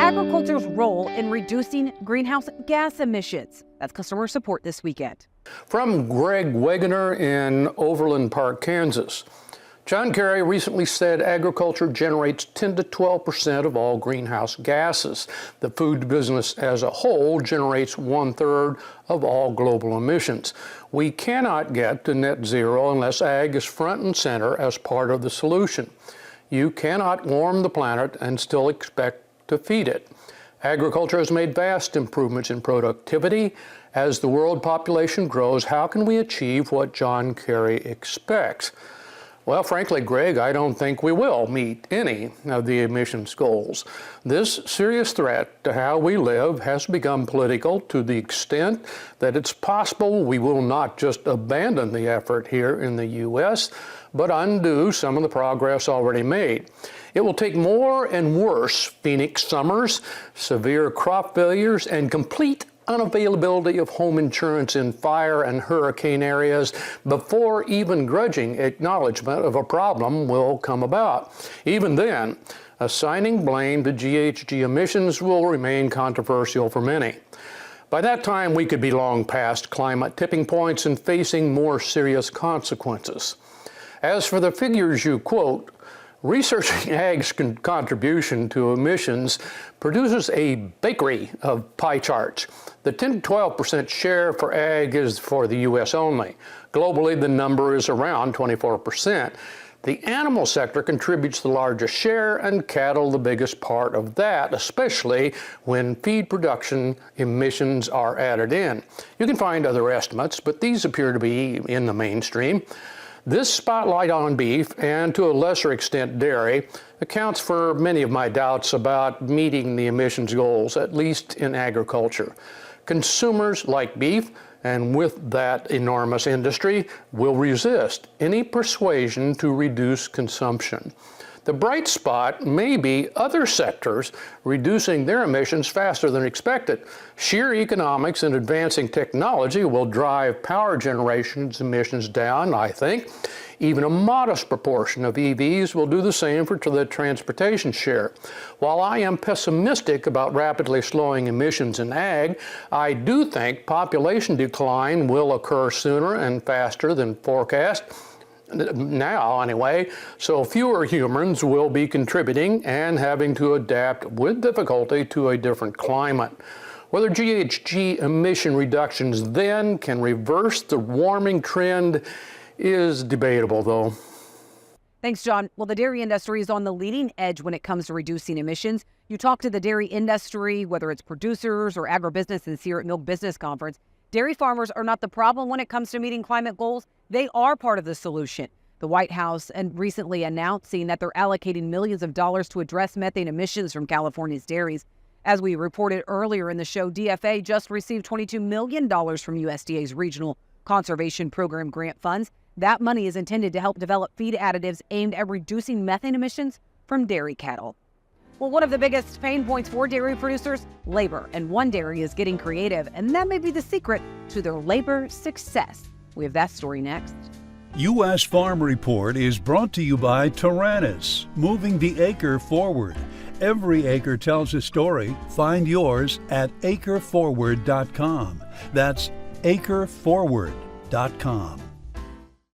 agriculture's role in reducing greenhouse gas emissions? That's customer support this weekend. From Greg Wegener in Overland Park, Kansas. John Kerry recently said agriculture generates 10 to 12% of all greenhouse gases. The food business as a whole generates 1/3 of all global emissions. We cannot get to net zero unless ag is front and center as part of the solution. You cannot warm the planet and still expect to feed it. Agriculture has made vast improvements in productivity. As the world population grows, how can we achieve what John Kerry expects? Well, frankly, Greg, I don't think we will meet any of the emissions goals. This serious threat to how we live has become political to the extent that it's possible we will not just abandon the effort here in the U.S., but undo some of the progress already made. It will take more and worse Phoenix summers, severe crop failures, and complete unavailability of home insurance in fire and hurricane areas before even grudging acknowledgement of a problem will come about. Even then, assigning blame to GHG emissions will remain controversial for many. By that time, we could be long past climate tipping points and facing more serious consequences. As for the figures you quote, researching ag's contribution to emissions produces a bakery of pie charts. The 10 to 12% share for ag is for the U.S. only. Globally, the number is around 24%. The animal sector contributes the largest share and cattle the biggest part of that, especially when feed production emissions are added in. You can find other estimates, but these appear to be in the mainstream. This spotlight on beef, and to a lesser extent dairy, accounts for many of my doubts about meeting the emissions goals, at least in agriculture. Consumers like beef, and with that enormous industry, will resist any persuasion to reduce consumption. The bright spot may be other sectors reducing their emissions faster than expected. Sheer economics and advancing technology will drive power generation's emissions down, I think. Even a modest proportion of EVs will do the same for the transportation share. While I am pessimistic about rapidly slowing emissions in ag, I do think population decline will occur sooner and faster than forecast. Now, anyway, so fewer humans will be contributing and having to adapt with difficulty to a different climate. Whether GHG emission reductions then can reverse the warming trend is debatable, though. Thanks, John. Well, the dairy industry is on the leading edge when it comes to reducing emissions. You talk to the dairy industry, whether it's producers or agribusiness and here at Milk Business Conference. Dairy farmers are not the problem when it comes to meeting climate goals. They are part of the solution. The White House and recently announcing that they're allocating millions of dollars to address methane emissions from California's dairies. As we reported earlier in the show, DFA just received $22 million from USDA's Regional Conservation Program grant funds. That money is intended to help develop feed additives aimed at reducing methane emissions from dairy cattle. Well, one of the biggest pain points for dairy producers, labor, and one dairy is getting creative, and that may be the secret to their labor success. We have that story next. U.S. Farm Report is brought to you by Taranis, moving the acre forward. Every acre tells a story. Find yours at acreforward.com. That's acreforward.com.